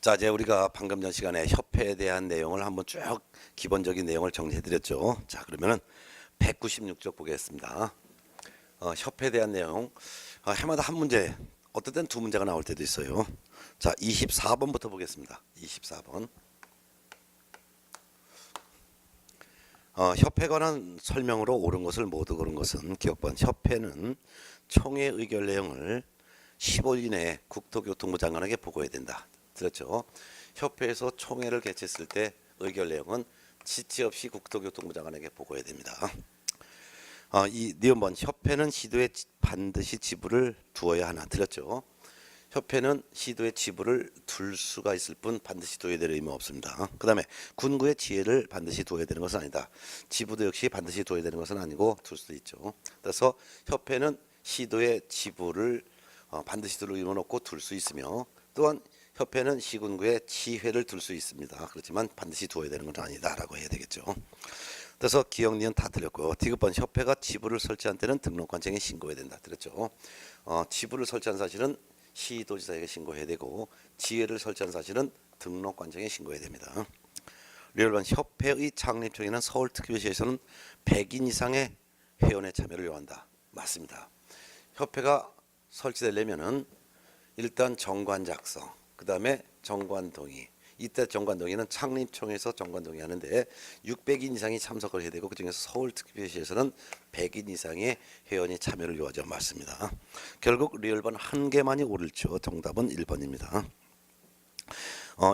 자, 이제 우리가 방금 전 시간에 협회에 대한 내용을 한번 쭉 기본적인 내용을 정리해 드렸죠. 자, 그러면은 196쪽 보겠습니다. 협회에 대한 내용. 해마다 한 문제, 어떨 땐 두 문제가 나올 때도 있어요. 자, 24번부터 보겠습니다. 24번. 협회에 관한 설명으로 옳은 것을 모두 고른 것은 기억번. 협회는 총회 의결 내용을 15일 이내에 국토교통부 장관에게 보고해야 된다. 들었죠? 협회에서 총회를 개최했을 때 의결 내용은 지체 없이 국토교통부 장관에게 보고해야 됩니다. 이 니은번 협회는 시도에 반드시 지부를 두어야 하나. 들었죠? 협회는 시도에 지부를 둘 수가 있을 뿐 반드시 둬야 될 의무 없습니다. 그 다음에 군구의 지혜를 반드시 둬야 되는 것은 아니다. 지부도 역시 반드시 둬야 되는 것은 아니고 둘 수도 있죠. 그래서 협회는 시도의 지부를 반드시 둘 의무는 없고 둘 수 있으며, 또한 협회는 시군구에 지회를 둘 수 있습니다. 그렇지만 반드시 두어야 되는 건 아니다라고 해야 되겠죠. 그래서 기억, 니은 다 틀렸고, 디귿번 협회가 지부를 설치한 때는 등록관청에 신고해야 된다. 들었죠? 지부를 설치한 사실은 시도지사에게 신고해야 되고, 지회를 설치한 사실은 등록관청에 신고해야 됩니다. 리얼번 협회의 창립 초에는 서울특별시에서는 100인 이상의 회원의 참여를 요한다. 맞습니다. 협회가 설치되려면은 일단 정관 작성, 그 다음에 정관 동의. 이때 정관 동의는 창립총회에서 정관 동의하는데 600인 이상이 참석을 해야 되고, 그중에서 서울특별시에서는 100인 이상의 회원이 참여를 요하죠. 맞습니다. 결국 리얼번 한 개만이 옳죠. 정답은 1번입니다.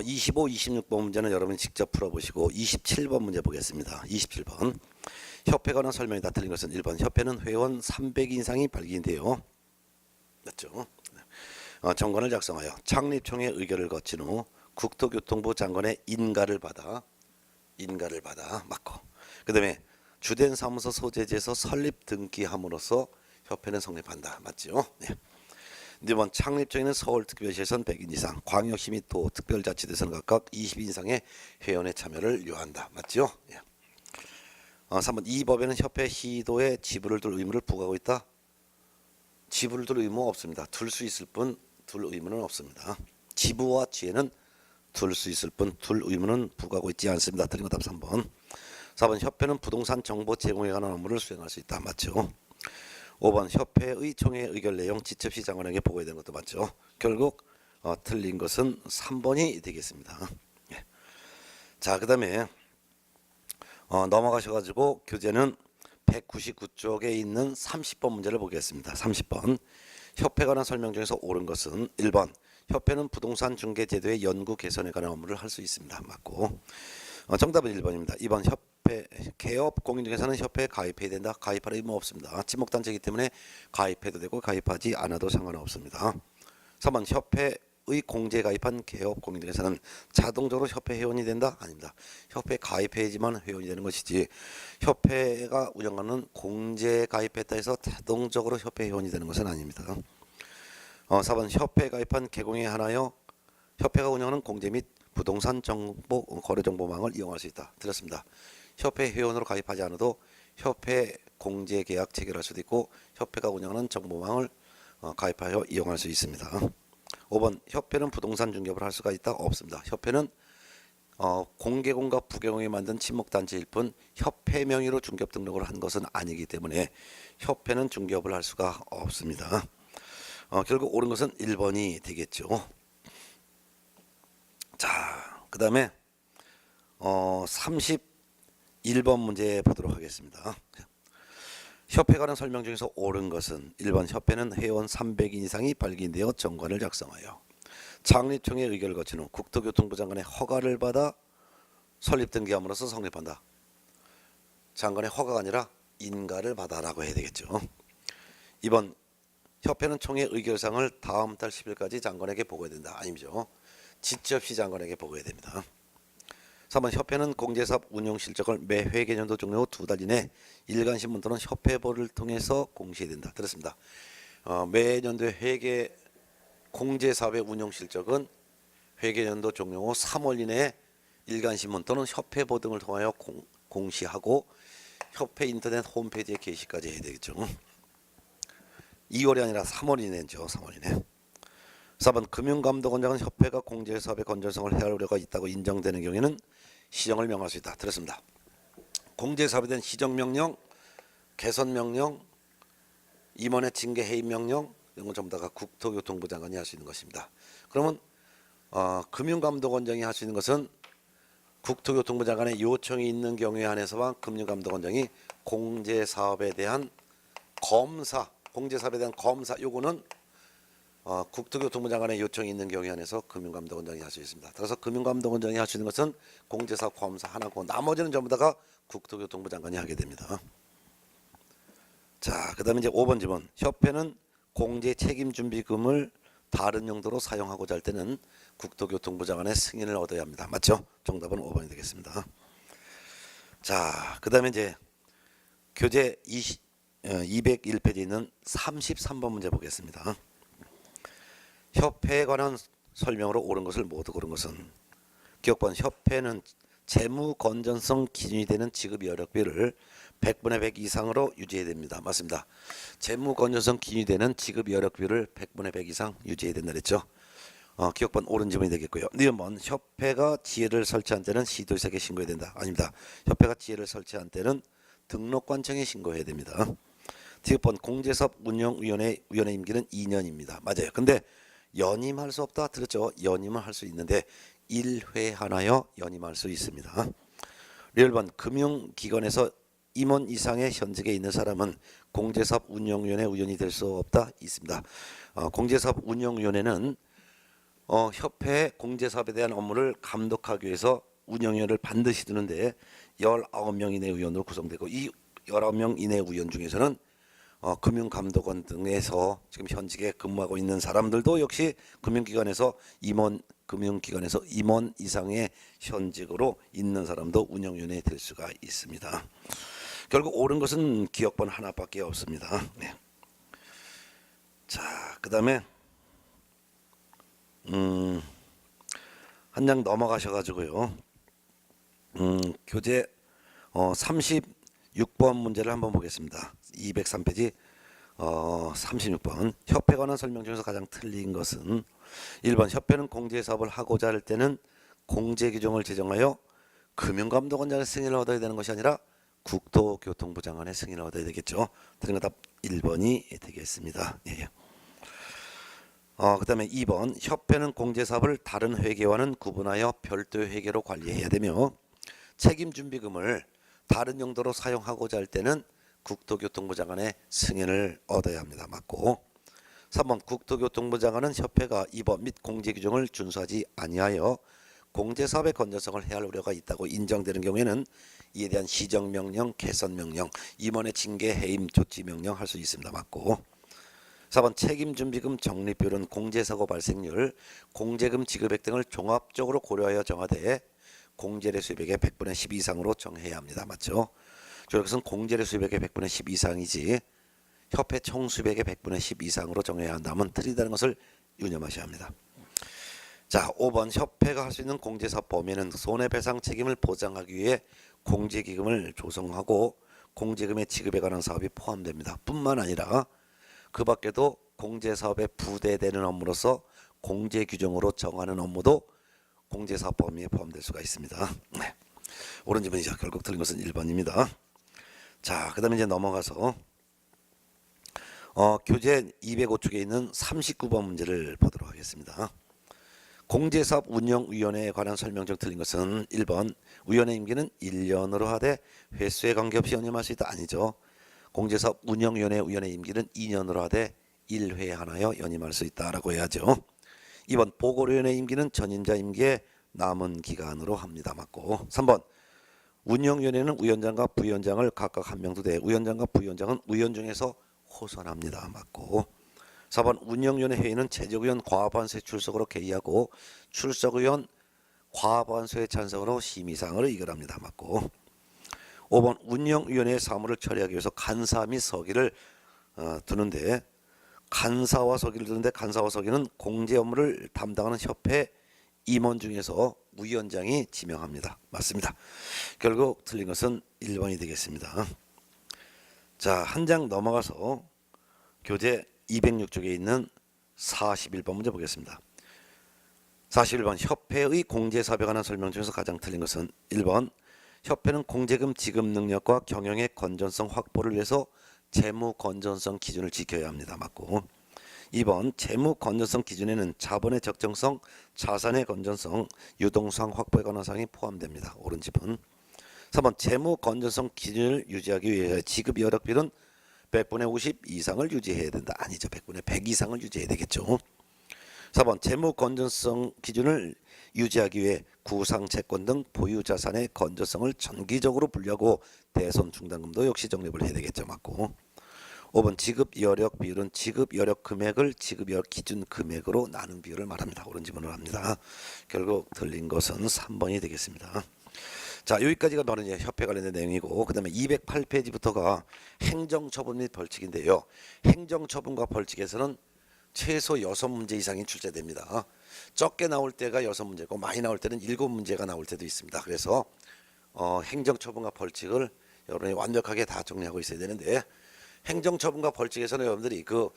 25, 26번 문제는 여러분이 직접 풀어보시고 27번 문제 보겠습니다. 27번. 협회에 관한 설명이 다 틀린 것은 1번. 협회는 회원 300인 이상이 발기인데요. 맞죠? 정관을 작성하여 창립총회 의결을 거친 후 국토교통부 장관의 인가를 받아 맞고, 그 다음에 주된 사무소 소재지에서 설립 등기함으로써 협회는 성립한다. 맞죠? 네. 이번 창립총회는 서울특별시에서는 100인 이상, 광역시 및 도, 특별자치대에서는 각각 20인 이상의 회원의 참여를 요한다. 맞죠? 예. 3번 이 법에는 협회 시도에 지부를 둘 의무를 부과하고 있다. 지부를 둘 의무 없습니다. 둘 수 있을 뿐 둘 의무는 없습니다. 지부와 지혜는 둘 수 있을 뿐 둘 의무는 부과하고 있지 않습니다. 틀린 거 답 3번. 4번 협회는 부동산 정보 제공에 관한 업무를 수행할 수 있다. 맞죠? 5번 협회의 총회 의결 내용 지첩시 장관에게 보고해야 되는 것도 맞죠? 결국 틀린 것은 3번이 되겠습니다. 예. 자, 그 다음에 넘어가셔가지고 교재는 199쪽에 있는 30번 문제를 보겠습니다. 30번. 협회에 관한 설명 중에서 옳은 것은 1번. 협회는 부동산 중개 제도의 연구 개선에 관한 업무를 할 수 있습니다. 맞고, 정답은 1번입니다. 2번 협회 개업 공인 중에서는 협회에 가입해야 된다. 가입할 의무 없습니다. 지목단체이기 때문에 가입해도 되고 가입하지 않아도 상관없습니다. 3번 협회의 공제에 가입한 개업 공인 중에서는 자동적으로 협회 회원이 된다? 아닙니다. 협회에 가입해야지만 회원이 되는 것이지, 협회가 운영하는 공제에 가입했다 해서 자동적으로 협회 회원이 되는 것은 아닙니다. 4번 협회에 가입한 개공에 한하여 협회가 운영하는 공제 및 부동산 정보 거래 정보망을 이용할 수 있다. 들었습니다. 협회 회원으로 가입하지 않아도 협회 공제 계약 체결할 수도 있고, 협회가 운영하는 정보망을 가입하여 이용할 수 있습니다. 5번 협회는 부동산 중개업을 할 수가 있다? 없습니다. 협회는 공개공과 부개공이 만든 친목단체일 뿐 협회 명의로 중개업 등록을 한 것은 아니기 때문에 협회는 중개업을 할 수가 없습니다. 결국 옳은 것은 1번이 되겠죠. 자, 그 다음에 31번 문제 보도록 하겠습니다. 협회에 관한 설명 중에서 옳은 것은 1번. 협회는 회원 300인 이상이 발기되어 정관을 작성하여 창립총회 의결을 거친 후 국토교통부 장관의 허가를 받아 설립 등기함으로써 성립한다. 장관의 허가가 아니라 인가를 받아라고 해야 되겠죠. 2번. 협회는 총회 의결사항을 다음 달 10일까지 장관에게 보고해야 된다. 아니죠. 지체 없이 장관에게 보고해야 됩니다. 3번 협회는 공제사업 운용 실적을 매 회계연도 종료 후 2달 이내 일간신문 또는 협회보를 통해서 공시해야 된다. 들었습니다. 매년도의 회계 공제사업의 운용 실적은 회계연도 종료 후 3월 이내에 일간신문 또는 협회보 등을 통하여 공시하고 협회 인터넷 홈페이지에 게시까지 해야 되겠죠. 2월이 아니라 3월 이내죠. 3월 이내. 4번 금융감독원장은 협회가 공제사업의 건전성을 해할 우려가 있다고 인정되는 경우에는 시정을 명할 수 있다. 들었습니다. 공제사업에 대한 시정명령, 개선명령, 임원의 징계 해임 명령 이런 건 전부 다가 국토교통부 장관이 할 수 있는 것입니다. 그러면 금융감독원장이 할 수 있는 것은 국토교통부 장관의 요청이 있는 경우에 한해서만 금융감독원장이 공제사업에 대한 검사, 요거는 국토교통부 장관의 요청이 있는 경우에 한해서 금융감독원장이 할 수 있습니다. 따라서 금융감독원장이 할 수 있는 것은 공제사업 검사 하나고 나머지는 전부 다가 국토교통부 장관이 하게 됩니다. 자, 그다음에 이제 5번 질문. 협회는 공제 책임 준비금을 다른 용도로 사용하고자 할 때는 국토교통부 장관의 승인을 얻어야 합니다. 맞죠? 정답은 5번이 되겠습니다. 자, 그다음에 이제 교재 201페이지에 있는 33번 문제 보겠습니다. 협회에 관한 설명으로 옳은 것을 모두 고른 것은 기억번 협회는 재무 건전성 기준이 되는 지급 여력비를 100분의 100 이상으로 유지해야 됩니다. 맞습니다. 재무 건전성 기준이 되는 지급 여력비를 100분의 100 이상 유지해야 된다 그랬죠. 기억번 옳은 질문이 되겠고요. 니은번 협회가 지회를 설치한 때는 시도지사에게 신고해야 된다. 아닙니다. 협회가 지회를 설치한 때는 등록관청에 신고해야 됩니다. 디귿번 공제사업 운영위원회 임기는 2년입니다. 맞아요. 근데 연임할 수 없다 들었죠. 연임을 할 수 있는데 1회 하나여 연임할 수 있습니다. 리을번 금융기관에서 임원 이상의 현직에 있는 사람은 공제사업 운영위원회 위원이 될 수 없다 있습니다. 공제사업 운영위원회는 협회 공제사업에 대한 업무를 감독하기 위해서 운영위원회를 반드시 두는데 19명 이내 위원으로 구성되고 이 19명 이내 위원 중에서는 금융감독원 등에서 지금 현직에 근무하고 있는 사람들도 역시 금융기관에서 임원 이상의 현직으로 있는 사람도 운영위원회에 될 수가 있습니다. 결국 옳은 것은 기억번 하나밖에 없습니다. 네. 자, 그다음에 한 장 넘어가셔가지고요. 교재 36번 문제를 한번 보겠습니다. 203페이지 36번 협회 관한 설명 중에서 가장 틀린 것은 1번 협회는 공제사업을 하고자 할 때는 공제규정을 제정하여 금융감독원장의 승인을 얻어야 되는 것이 아니라 국토교통부 장관의 승인을 얻어야 되겠죠. 틀린 답 1번이 되겠습니다. 예. 그 다음에 2번 협회는 공제사업을 다른 회계와는 구분하여 별도 회계로 관리해야 되며 책임준비금을 다른 용도로 사용하고자 할 때는 국토교통부 장관의 승인을 얻어야 합니다. 맞고 3번 국토교통부 장관은 협회가 입법 및 공제규정을 준수하지 아니하여 공제사업의 건전성을 해할 우려가 있다고 인정되는 경우에는 이에 대한 시정명령, 개선명령, 임원의 징계, 해임, 조치명령 할 수 있습니다. 맞고 4번 책임준비금 적립비율은 공제사고 발생률, 공제금 지급액 등을 종합적으로 고려하여 정하되 공제례 수입액의 100분의 10 이상으로 정해야 합니다. 맞죠? 이것은 공제례 수입액의 100분의 10 이상이지 협회 총 수입액의 100분의 10 이상으로 정해야 한다면 틀리다는 것을 유념하셔야 합니다. 자, 5번 협회가 할 수 있는 공제사업 범위는 손해배상 책임을 보장하기 위해 공제기금을 조성하고 공제금의 지급에 관한 사업이 포함됩니다. 뿐만 아니라 그 밖에도 공제사업에 부대되는 업무로서 공제규정으로 정하는 업무도 공제사업 범위에 포함될 수가 있습니다. 네. 옳은 질문이죠. 결국 틀린 것은 1번입니다. 자, 그 다음에 이제 넘어가서 교재 205쪽에 있는 39번 문제를 보도록 하겠습니다. 공제사업 운영위원회에 관한 설명 중 틀린 것은 1번 위원회 임기는 1년으로 하되 횟수에 관계없이 연임할 수 있다. 아니죠. 공제사업 운영위원회 임기는 2년으로 하되 1회 하나여 연임할 수 있다라고 해야죠. 2번 보궐위원회 임기는 전임자 임기에 남은 기간으로 합니다. 맞고 3번 운영위원회는 위원장과 부위원장을 각각 한 명 두되 위원장과 부위원장은 위원 중에서 호선합니다. 맞고 4번 운영위원회 회의는 최적위원 과반수의 출석으로 개의하고 출석의원 과반수의 찬성으로 심의사항을 의결합니다. 맞고 5번 운영위원회의 사무를 처리하기 위해서 간사 및 서기를 두는데 간사와 서기는 공제 업무를 담당하는 협회 임원 중에서 위원장이 지명합니다. 맞습니다. 결국 틀린 것은 1번이 되겠습니다. 자, 한 장 넘어가서 교재 206쪽에 있는 41번 문제 보겠습니다. 41번 협회의 공제사업에 관한 설명 중에서 가장 틀린 것은 1번 협회는 공제금 지급 능력과 경영의 건전성 확보를 위해서 재무 건전성 기준을 지켜야 합니다. 맞고 2번 재무 건전성 기준에는 자본의 적정성, 자산의 건전성, 유동성 확보에 관한 사항이 포함됩니다. 옳은 집은 3번 재무 건전성 기준을 유지하기 위해 지급 여력비는 100분의 50 이상을 유지해야 된다. 아니죠. 100분의 100 이상을 유지해야 되겠죠. 4번 재무 건전성 기준을 유지하기 위해 구상 채권 등 보유 자산의 건전성을 정기적으로 분류하고 대손 중단금도 역시 적립을 해야 되겠죠. 맞고 5번 지급 여력 비율은 지급 여력 금액을 지급 여력 기준 금액으로 나눈 비율을 말합니다. 옳은 지문을 합니다. 결국 틀린 것은 3번이 되겠습니다. 자, 여기까지가 바로 이제 협회 관련된 내용이고, 그 다음에 208페이지부터가 행정처분 및 벌칙인데요. 행정처분과 벌칙에서는 최소 6문제 이상이 출제됩니다. 적게 나올 때가 6문제고 많이 나올 때는 7문제가 나올 때도 있습니다. 그래서 행정처분과 벌칙을 여러분이 완벽하게 다 정리하고 있어야 되는데, 행정처분과 벌칙에서는 여러분들이 그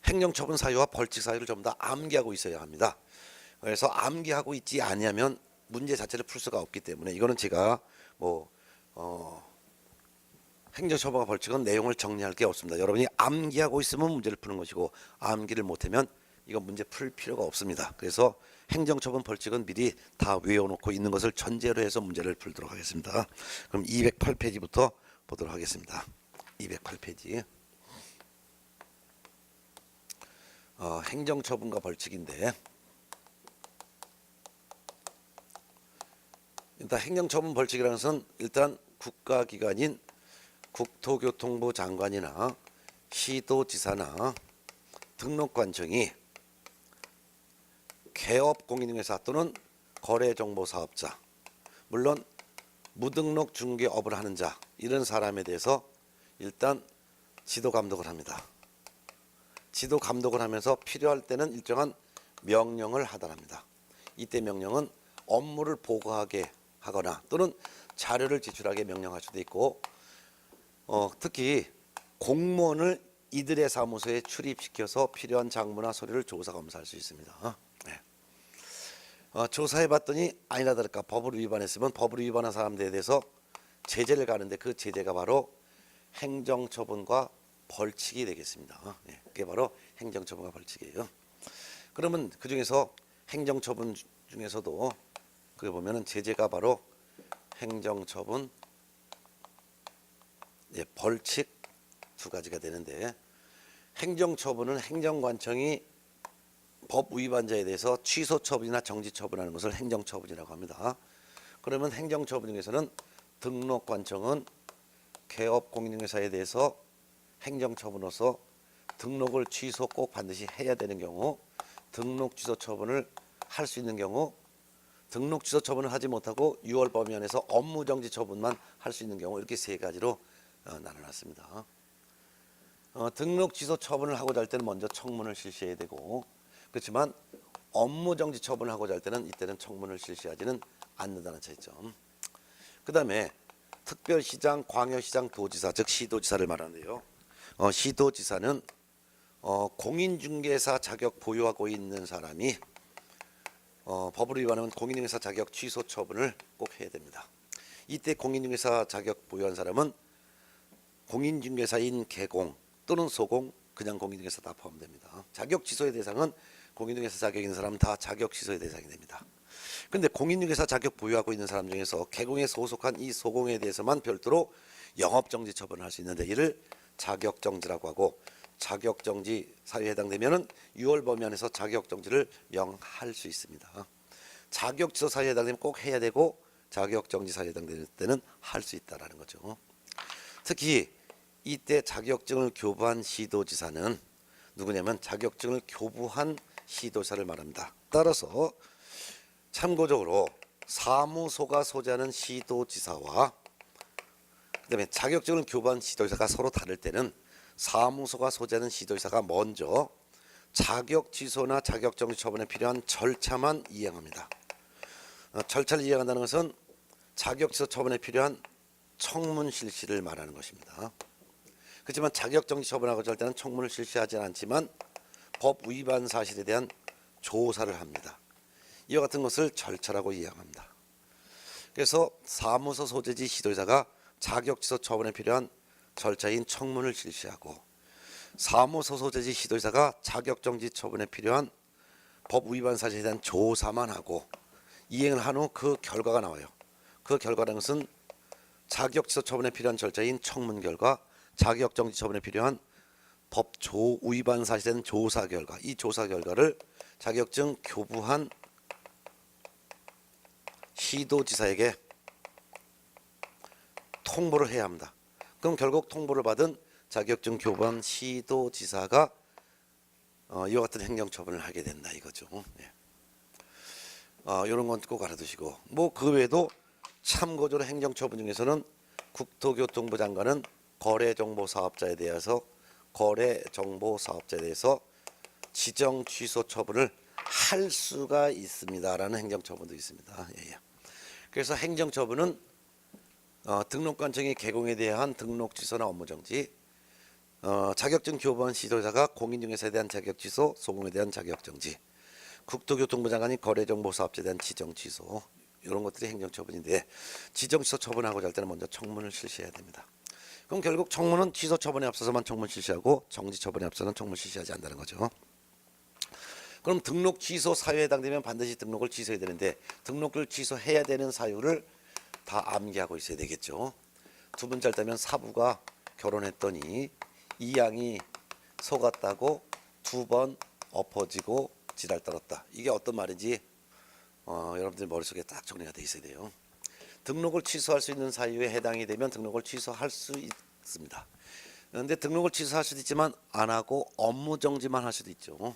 행정처분 사유와 벌칙 사유를 전부 다 암기하고 있어야 합니다. 그래서 암기하고 있지 않으면 문제 자체를 풀 수가 없기 때문에 이거는 제가 행정처분과 벌칙은 내용을 정리할 게 없습니다. 여러분이 암기하고 있으면 문제를 푸는 것이고 암기를 못하면 이건 문제 풀 필요가 없습니다. 그래서 행정처분 벌칙은 미리 다 외워놓고 있는 것을 전제로 해서 문제를 풀도록 하겠습니다. 그럼 208페이지부터 보도록 하겠습니다. 208페이지 행정처분과 벌칙인데, 일단 행정처분 벌칙이라는 것은 일단 국가기관인 국토교통부 장관이나 시도지사나 등록관청이 개업공인중개사 또는 거래정보사업자, 물론 무등록 중개업을 하는 자, 이런 사람에 대해서 일단 지도감독을 합니다. 지도감독을 하면서 필요할 때는 일정한 명령을 하달합니다. 이때 명령은 업무를 보고하게 하거나 또는 자료를 제출하게 명령할 수도 있고, 특히 공무원을 이들의 사무소에 출입시켜서 필요한 장부나 서류를 조사 검사할 수 있습니다. 네. 조사해봤더니 아니나 다를까 법을 위반했으면 법을 위반한 사람들에 대해서 제재를 가는데 그 제재가 바로 행정처분과 벌칙이 되겠습니다. 네. 그게 바로 행정처분과 벌칙이에요. 그러면 그 중에서 행정처분 중에서도 그게 보면은 제재가 바로 행정처분, 벌칙 두 가지가 되는데, 행정처분은 행정관청이 법 위반자에 대해서 취소처분이나 정지처분하는 것을 행정처분이라고 합니다. 그러면 행정처분 중에서는 등록관청은 개업공인중개사에 대해서 행정처분으로서 등록을 취소 꼭 반드시 해야 되는 경우, 등록 취소 처분을 할 수 있는 경우, 등록 취소 처분을 하지 못하고 6월 범위 안에서 업무 정지 처분만 할 수 있는 경우, 이렇게 세 가지로 나눠놨습니다. 등록 취소 처분을 하고자 할 때는 먼저 청문을 실시해야 되고, 그렇지만 업무 정지 처분을 하고자 할 때는 이때는 청문을 실시하지는 않는다는 차이점. 그 다음에 특별시장, 광역시장, 도지사, 즉 시도지사를 말하는데요. 시도지사는 공인중개사 자격 보유하고 있는 사람이 법을 위반하면 공인중개사 자격 취소 처분을 꼭 해야 됩니다. 이때 공인중개사 자격 보유한 사람은 공인중개사인 개공 또는 소공, 그냥 공인중개사 다 포함됩니다. 자격 취소의 대상은 공인중개사 자격 있는 사람은 다 자격 취소의 대상이 됩니다. 그런데 공인중개사 자격 보유하고 있는 사람 중에서 개공에 소속한 이 소공에 대해서만 별도로 영업정지 처분을 할 수 있는데, 이를 자격정지라고 하고, 자격정지 사유에 해당되면은 6월 범위 안에서 자격정지를 명할 수 있습니다. 자격취소 사유에 해당되면 꼭 해야 되고, 자격정지 사유에 해당될 때는 할 수 있다라는 거죠. 특히 이때 자격증을 교부한 시도지사는 누구냐면 자격증을 교부한 시도지사를 말합니다. 따라서 참고적으로 사무소가 소재하는 시도지사와 그다음에 자격증을 교부한 시도지사가 서로 다를 때는 사무소가 소재하는 시도지사가 먼저 자격 취소나 자격정지 처분에 필요한 절차만 이행합니다. 절차를 이행한다는 것은 자격 취소 처분에 필요한 청문 실시를 말하는 것입니다. 그렇지만 자격정지 처분하고자 할 때는 청문을 실시하지 않지만 법 위반 사실에 대한 조사를 합니다. 이와 같은 것을 절차라고 이해합니다. 그래서 사무소 소재지 시도자가 자격취소 처분에 필요한 절차인 청문을 실시하고 사무소 소재지 시도자가 자격정지 처분에 필요한 법 위반 사실에 대한 조사만 하고 이행을 한 후 그 결과가 나와요. 그 결과라는 것은 자격취소 처분에 필요한 절차인 청문 결과, 자격정지 처분에 필요한 법 위반 사실에 대한 조사 결과, 이 조사 결과를 자격증 교부한 시도지사에게 통보를 해야 합니다. 그럼 결국 통보를 받은 자격증 교부한 시도지사가 이와 같은 행정처분을 하게 된다 이거죠. 예. 이런 건 꼭 알아두시고, 뭐 그 외에도 참고적으로 행정처분 중에서는 국토교통부 장관은 거래정보사업자에 대해서 지정 취소 처분을 할 수가 있습니다라는 행정처분도 있습니다. 예. 그래서 행정처분은 등록관청의 개공에 대한 등록 취소나 업무 정지, 자격증 교부한 시도자가 공인중개사에 대한 자격 취소, 소공에 대한 자격 정지, 국토교통부 장관이 거래정보사업자에 대한 지정 취소, 이런 것들이 행정처분인데 지정 취소 처분하고자 할 때는 먼저 청문을 실시해야 됩니다. 그럼 결국 청문은 취소 처분에 앞서서만 청문 실시하고 정지 처분에 앞서서는 청문 실시하지 않는다는 거죠. 그럼 등록 취소 사유에 해당되면 반드시 등록을 취소해야 되는데 등록을 취소해야 되는 사유를 다 암기하고 있어야 되겠죠. 두 번째 따면 사부가 결혼했더니 이 양이 속았다고 두 번 엎어지고 지랄 떨었다. 이게 어떤 말인지 여러분들 머릿속에 딱 정리가 돼 있어야 돼요. 등록을 취소할 수 있는 사유에 해당이 되면 등록을 취소할 수 있습니다. 그런데 등록을 취소할 수도 있지만 안 하고 업무 정지만 할 수도 있죠.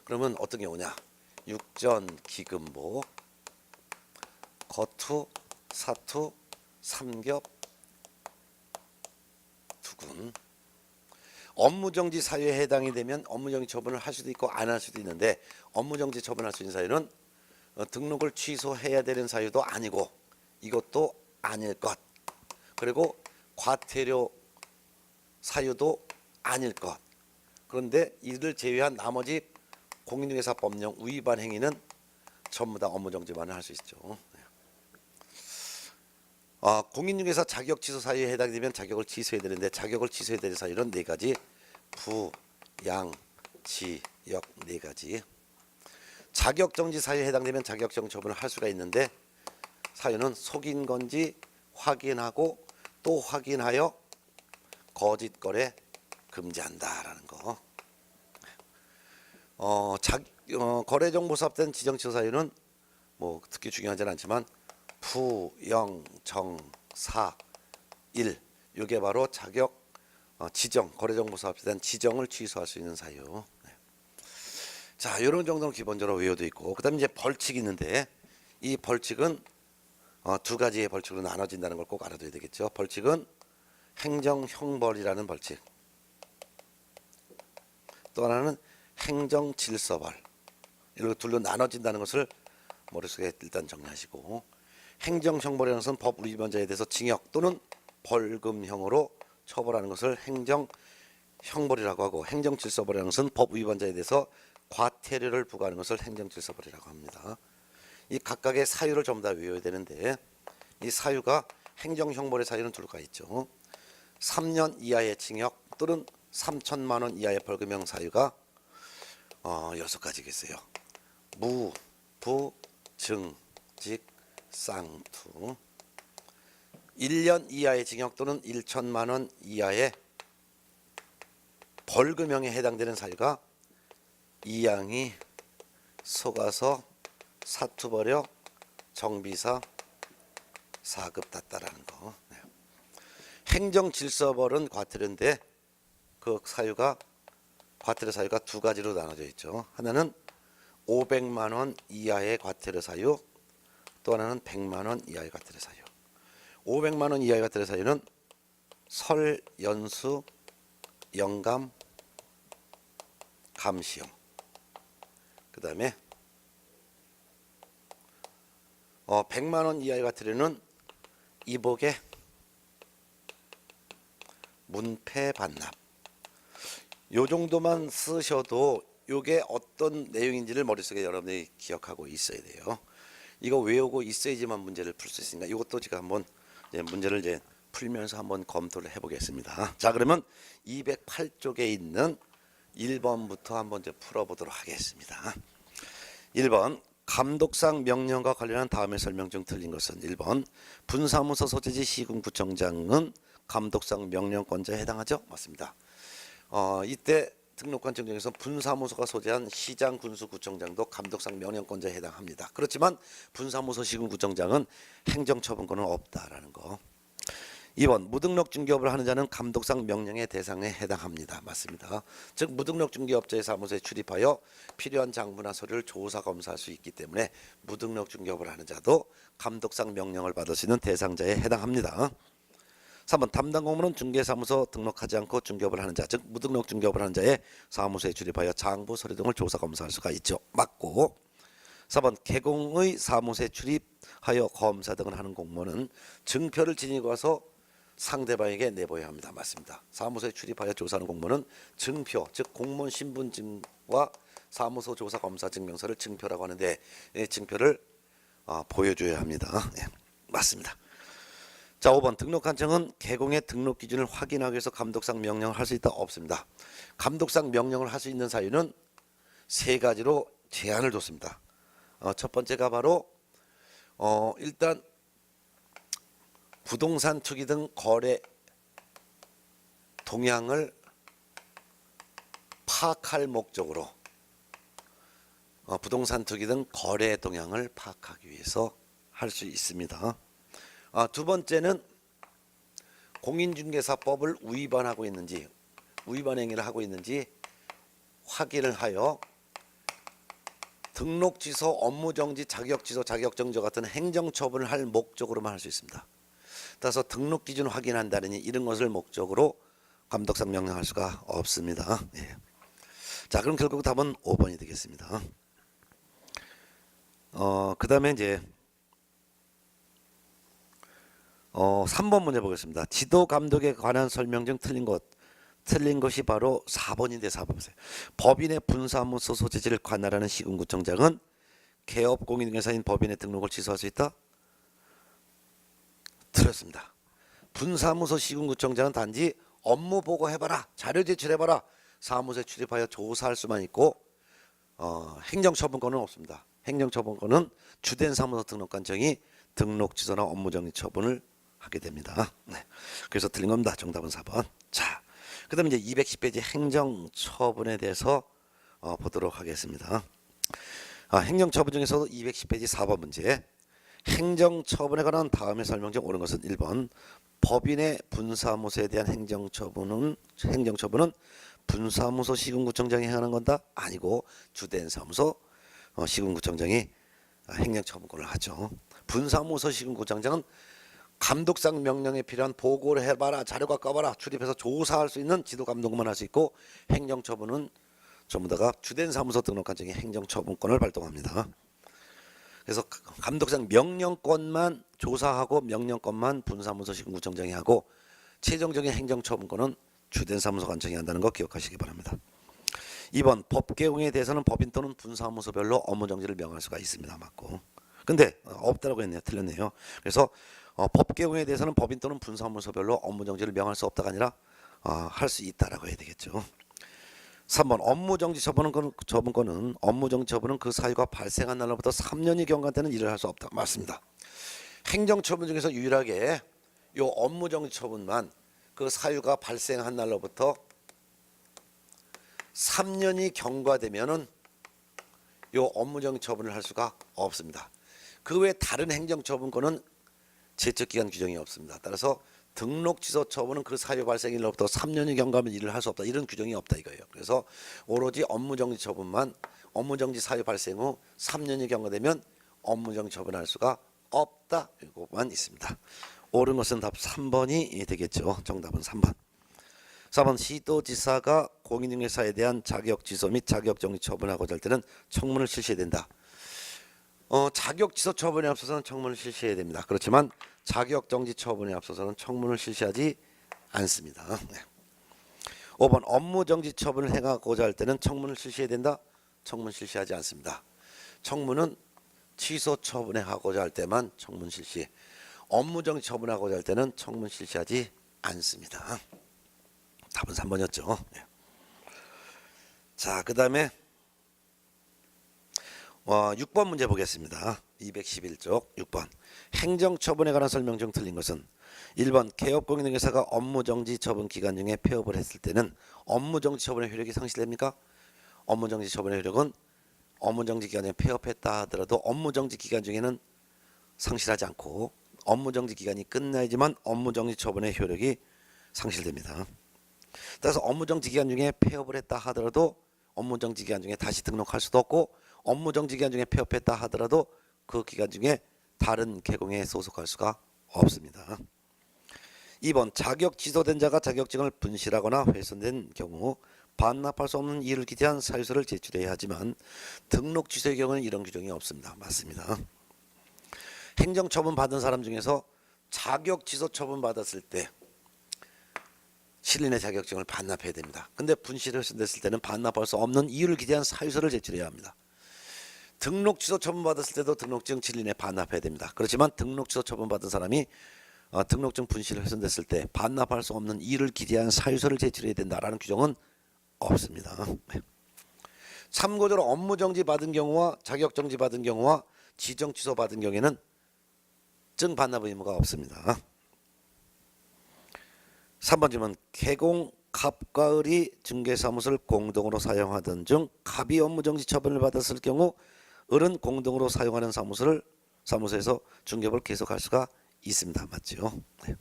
그러면 어떤 경우냐? 육전, 기금보, 거투, 사투, 삼겹, 투군. 업무정지 사유에 해당이 되면 업무정지 처분을 할 수도 있고 안 할 수도 있는데 업무정지 처분할 수 있는 사유는 등록을 취소해야 되는 사유도 아니고 이것도 아닐 것, 그리고 과태료 사유도 아닐 것. 그런데 이를 제외한 나머지 공인중개사 법령 위반 행위는 전부 다 업무정지만을 할 수 있죠. 공인중개사 자격 취소 사유에 해당이 되면 자격을 취소해야 되는데 자격을 취소해야 될 사유는 네 가지, 부, 양, 지, 역 네 가지. 자격정지 사유에 해당되면 자격정지 처분을 할 수가 있는데 사유는 속인 건지 확인하고 또 확인하여 거짓거래 금지한다라는 거. 거래정보사업된 지정취소 사유는 뭐 특히 중요하지는 않지만 부, 영, 정, 사, 일, 이게 바로 자격 지정, 거래정보사업에 대한 지정을 취소할 수 있는 사유. 자, 이런 정도는 기본적으로 외워도 있고, 그다음에 이제 벌칙이 있는데 이 벌칙은 두 가지의 벌칙으로 나눠진다는 걸 꼭 알아둬야 되겠죠. 벌칙은 행정형벌이라는 벌칙, 또 하나는 행정질서벌. 이렇게 둘로 나눠진다는 것을 머릿속에 일단 정리하시고, 행정형벌이라는 것은 법 위반자에 대해서 징역 또는 벌금형으로 처벌하는 것을 행정형벌이라고 하고, 행정질서벌이라는 것은 법 위반자에 대해서 과태료를 부과하는 것을 행정질서벌이라고 합니다. 이 각각의 사유를 전부 다 외워야 되는데 이 사유가 행정형벌의 사유는 두 가지 있죠. 3년 이하의 징역 또는 3천만 원 이하의 벌금형 사유가 6가지겠어요. 무, 부, 증, 직, 쌍투. 1년 이하의 징역 또는 1천만 원 이하의 벌금형에 해당되는 사유가 이 양이 속아서 사투 벌여 정비사 4급 땄다라는 거. 행정질서벌은 과태료인데 그 사유가 과태료 사유가 두 가지로 나눠져 있죠. 하나는 500만 원 이하의 과태료 사유, 또 하나는 100만 원 이하의 과태료 사유. 500만 원 이하의 과태료 사유는 설, 연수, 영감, 감시형. 그 다음에 100만 원 이하의 과태료는 이복의 문패 반납. 요 정도만 쓰셔도 요게 어떤 내용인지를 머릿속에 여러분들이 기억하고 있어야 돼요. 이거 외우고 있어야지만 문제를 풀 수 있으니까 이것도 제가 한번 이제 문제를 이제 풀면서 한번 검토를 해보겠습니다. 자, 그러면 208쪽에 있는 1번부터 한번 이제 풀어보도록 하겠습니다. 1번 감독상 명령과 관련한 다음의 설명 중 틀린 것은 1번 분사무소 소재지 시군구청장은 감독상 명령권자에 해당하죠? 맞습니다. 이때 등록관청 중에서 분사무소가 소재한 시장 군수구청장도 감독상 명령권자에 해당합니다. 그렇지만 분사무소 시군구청장은 행정처분권은 없다라는 거. 2번 무등록 중개업을 하는 자는 감독상 명령의 대상에 해당합니다. 맞습니다. 즉 무등록 중개업자의 사무소에 출입하여 필요한 장부나 서류를 조사 검사할 수 있기 때문에 무등록 중개업을 하는 자도 감독상 명령을 받을 수 있는 대상자에 해당합니다. 3번 담당 공무는 중개사무소 등록하지 않고 중개업을 하는 자, 즉 무등록 중개업을 하는 자의 사무소에 출입하여 장부 서류 등을 조사 검사할 수가 있죠. 맞고 4번 개공의 사무소에 출입하여 검사 등을 하는 공무원은 증표를 지니고 와서 상대방에게 내보여야 합니다. 맞습니다. 사무소에 출입하여 조사하는 공무원은 증표, 즉 공무원 신분증과 사무소 조사 검사 증명서를 증표라고 하는데 이 증표를 보여줘야 합니다. 예, 맞습니다. 자, 5번 등록관청은 개공의 등록 기준을 확인하기 위해서 감독상 명령을 할 수 있다? 없습니다. 감독상 명령을 할 수 있는 사유는 세 가지로 제한을 뒀습니다. 첫 번째가 바로 일단 부동산 투기 등 거래 동향을 파악할 목적으로 부동산 투기 등 거래 동향을 파악하기 위해서 할 수 있습니다. 두 번째는 공인중개사법을 위반하고 있는지 위반 행위를 하고 있는지 확인을 하여 등록취소, 업무정지, 자격취소, 자격정지 같은 행정처분을 할 목적으로만 할 수 있습니다. 따라서 등록기준 확인한다느니 이런 것을 목적으로 감독상 명령할 수가 없습니다. 예. 자, 그럼 결국 답은 5번이 되겠습니다. 그 다음에 이제 3번 문제 보겠습니다. 지도 감독에 관한 설명 중 틀린 것이 바로 4번인데 4번 보세요. 법인의 분사무소 소재지를 관할하는 시군구청장은 개업 공인중개사인 법인의 등록을 취소할 수 있다? 틀렸습니다. 분사무소 시군구청장은 단지 업무 보고해봐라, 자료 제출해봐라, 사무소에 출입하여 조사할 수만 있고 행정처분권은 없습니다. 행정처분권은 주된 사무소 등록관청이 등록 취소나 업무정지 처분을 하게 됩니다. 네. 그래서 틀린 겁니다. 정답은 4번. 자, 그 다음에 이제 210페이지 행정처분에 대해서 보도록 하겠습니다. 행정처분 중에서도 210페이지 4번 문제. 행정처분에 관한 다음의 설명 중 옳은 것은 1번 법인의 분사무소에 대한 행정처분은 분사무소 시군구청장이 행하는 건다? 아니고 주된 사무소 시군구청장이 행정처분권을 하죠. 분사무소 시군구청장은 감독상 명령에 필요한 보고를 해봐라, 자료 갖고 와봐라, 출입해서 조사할 수 있는 지도 감독만 할 수 있고 행정처분은 전부 다가 주된 사무소 등록관청이 행정처분권을 발동합니다. 그래서 감독상 명령권만 조사하고 명령권만 분사무소 시군구청장이 하고 최종적인 행정처분권은 주된 사무소 관청이 한다는 거 기억하시기 바랍니다. 2번 법 개용에 대해서는 법인 또는 분사무소별로 업무정지를 명할 수가 있습니다. 맞고. 근데 없다라고 했네요. 틀렸네요. 그래서 법 개용에 대해서는 법인 또는 분사무소별로 업무정지를 명할 수 없다가 아니라 할 수 있다라고 해야 되겠죠. 3번 업무정지 처분권은 업무정지 처분은 그 사유가 발생한 날로부터 3년이 경과되는 일을 할 수 없다. 맞습니다. 행정처분 중에서 유일하게 요 업무정지 처분만 그 사유가 발생한 날로부터 3년이 경과되면은 요 업무정지 처분을 할 수가 없습니다. 그 외 다른 행정처분권은 제척기간 규정이 없습니다. 따라서 등록 취소 처분은 그 사유 발생일로부터 3년이 경과하면 일을 할 수 없다. 이런 규정이 없다 이거예요. 그래서 오로지 업무정지 처분만 업무정지 사유 발생 후 3년이 경과되면 업무정지 처분할 수가 없다. 이것만 있습니다. 옳은 것은 답 3번이 되겠죠. 정답은 3번. 4번 시도지사가 공인중개사에 대한 자격 취소 및 자격 정지 처분하고자 할 때는 청문을 실시해야 된다. 자격 취소 처분에 앞서서는 청문을 실시해야 됩니다. 그렇지만 자격 정지 처분에 앞서서는 청문을 실시하지 않습니다. 네. 5번 업무정지 처분을 행하고자 할 때는 청문을 실시해야 된다. 청문 실시하지 않습니다. 청문은 취소 처분에 하고자 할 때만 청문 실시. 업무정지 처분하고자 할 때는 청문 실시하지 않습니다. 답은 3번이었죠. 자, 그 다음에 6번 문제 보겠습니다. 211쪽 6번 행정처분에 관한 설명 중 틀린 것은 1번 개업공인중개사가 업무정지 처분 기간 중에 폐업을 했을 때는 업무정지 처분의 효력이 상실됩니까? 업무정지 처분의 효력은 업무정지 기간에 폐업했다 하더라도 업무정지 기간 중에는 상실하지 않고 업무정지 기간이 끝나야지만 업무정지 처분의 효력이 상실됩니다. 따라서 업무정지 기간 중에 폐업을 했다 하더라도 업무정지 기간 중에 다시 등록할 수도 없고 업무정지 기간 중에 폐업했다 하더라도 그 기간 중에 다른 개공에 소속할 수가 없습니다. 2번 자격 취소된 자가 자격증을 분실하거나 훼손된 경우 반납할 수 없는 이유를 기재한 사유서를 제출해야 하지만 등록 취소의 경우는 이런 규정이 없습니다. 맞습니다. 행정처분 받은 사람 중에서 자격 취소 처분 받았을 때 실린의 자격증을 반납해야 됩니다. 근데 분실이 훼손됐을 때는 반납할 수 없는 이유를 기재한 사유서를 제출해야 합니다. 등록 취소 처분 받았을 때도 등록증 실린에 반납해야 됩니다. 그렇지만 등록 취소 처분 받은 사람이 등록증 분실 훼손됐을 때 반납할 수 없는 이유를 기재한 사유서를 제출해야 된다라는 규정은 없습니다. 참고적으로 업무정지 받은 경우와 자격정지 받은 경우와 지정 취소 받은 경우에는 증 반납 의무가 없습니다. 3번 질문 개공 갑과 을이 중개사무소를 공동으로 사용하던 중 갑이 업무정지 처분을 받았을 경우 을은 공동으로 사용하는 사무소에서 중개업을 계속할 수가 있습니다. 맞죠? 네.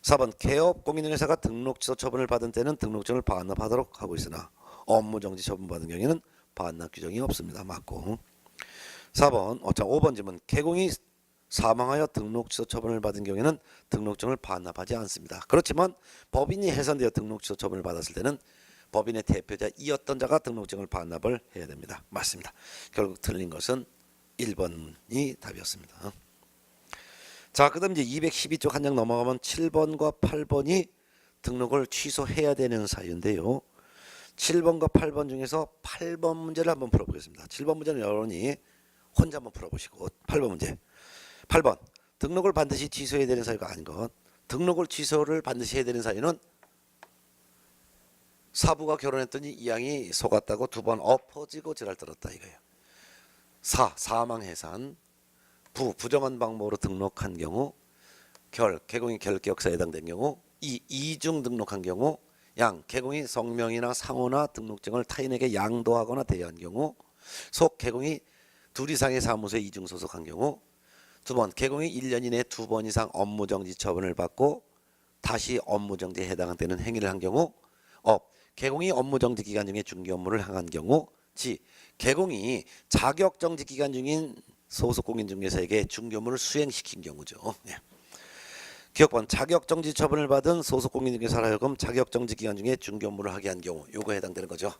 4번 개업 공인중개사가 등록 취소 처분을 받은 때는 등록증을 반납하도록 하고 있으나 업무정지 처분 받은 경우에는 반납 규정이 없습니다. 맞고 5번 질문 개공이 사망하여 등록 취소 처분을 받은 경우에는 등록증을 반납하지 않습니다. 그렇지만 법인이 해산되어 등록 취소 처분을 받았을 때는 법인의 대표자이었던 자가 등록증을 반납을 해야 됩니다. 맞습니다. 결국 틀린 것은 1번이 답이었습니다. 자, 그다음 이제 212쪽 한 장 넘어가면 7번과 8번이 등록을 취소해야 되는 사유인데요. 7번과 8번 중에서 8번 문제를 한번 풀어보겠습니다. 7번 문제는 여러분이 혼자 한번 풀어보시고 8번 문제. 8번 등록을 반드시 취소해야 되는 사유가 아닌 것. 등록을 취소를 반드시 해야 되는 사유는 사부가 결혼했더니 이 양이 속았다고 2번 엎어지고 지랄 떨었다 이거예요. 사망 해산. 부정한 방법으로 등록한 경우, 개공이 결격사에 해당된 경우, 이중 등록한 경우, 개공이 성명이나 상호나 등록증을 타인에게 양도하거나 대여한 경우, 개공이 2 이상의 사무소에 이중 소속한 경우, 2번 개공이 1년 이내에 2번 이상 업무정지 처분을 받고 다시 업무정지에 해당되는 행위를 한 경우, 개공이 업무정지 기간 중에 중개 업무를 행한 경우, 개공이 자격정지 기간 중인 소속 공인중개사에게 중개 업무를 수행시킨 경우죠. 기억번 자격정지 처분을 받은 소속 공인중개사라 하여금 자격정지 기간 중에 중개 업무를 하게 한 경우 요거에 해당되는 거죠.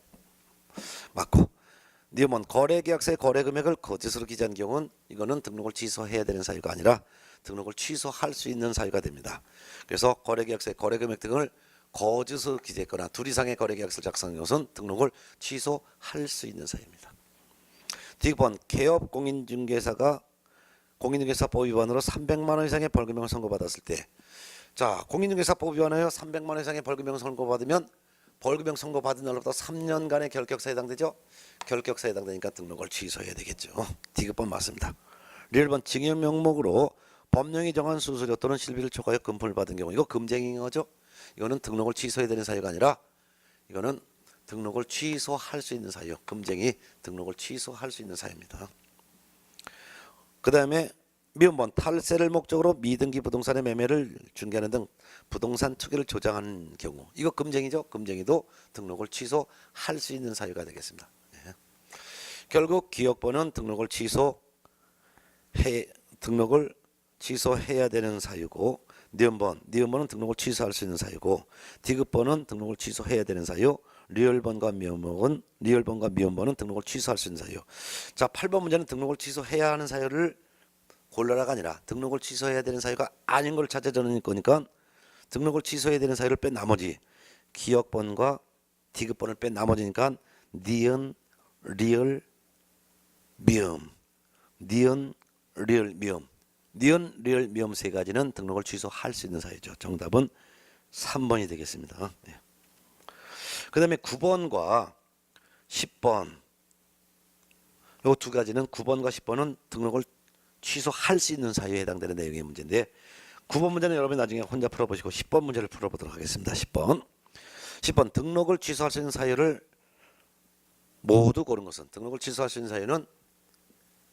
맞고 니음은 거래계약서의 거래금액을 거짓으로 기재한 경우는 이거는 등록을 취소해야 되는 사유가 아니라 등록을 취소할 수 있는 사유가 됩니다. 그래서 거래계약서의 거래금액 등을 거짓으로 기재했거나 2 이상의 거래계약서를 작성한 것은 등록을 취소할 수 있는 사유입니다. D번 개업 공인중개사가 공인중개사법 위반으로 300만 원 이상의 벌금형을 선고받았을 때, 자 공인중개사법 위반하여 300만 원 이상의 벌금형 선고받으면 벌금형 선고받은 날로부터 3년간의 결격사에 해당되죠. 결격사에 해당되니까 등록을 취소해야 되겠죠. D번 맞습니다. 1번 징역 명목으로 법령이 정한 수수료 또는 실비를 초과하여 금품을 받은 경우, 이거 금쟁인 거죠. 이거는 등록을 취소해야 되는 사유가 아니라 이거는 등록을 취소할 수 있는 사유, 금쟁이 등록을 취소할 수 있는 사유입니다. 그 다음에 미음번 탈세를 목적으로 미등기 부동산의 매매를 중개하는 등 부동산 투기를 조장하는 경우, 이거 금쟁이죠. 금쟁이도 등록을 취소할 수 있는 사유가 되겠습니다. 네. 결국 기억번은 등록을 취소해야 되는 사유고, 니은번은 등록을 취소할 수 있는 사유고, 디귿번은 등록을 취소해야 되는 사유, 리을번과 미음번은 등록을 취소할 수 있는 사유. 자, 8번 문제는 등록을 취소해야 하는 사유를 골라라가 아니라 등록을 취소해야 되는 사유가 아닌 걸 찾아주는 거니까 등록을 취소해야 되는 사유를 뺀 나머지 기억번과 디귿번을 뺀 나머지니까 니은, 리을, 미음, 니은, 리을, 미음, 니은, 리을, 미음 세 가지는 등록을 취소할 수 있는 사유죠. 정답은 3번이 되겠습니다. 네. 그 다음에 9번과 10번 이 두 가지는 9번과 10번은 등록을 취소할 수 있는 사유에 해당되는 내용의 문제인데 9번 문제는 여러분이 나중에 혼자 풀어보시고 10번 문제를 풀어보도록 하겠습니다. 10번 등록을 취소할 수 있는 사유를 모두 고른 것은 등록을 취소할 수 있는 사유는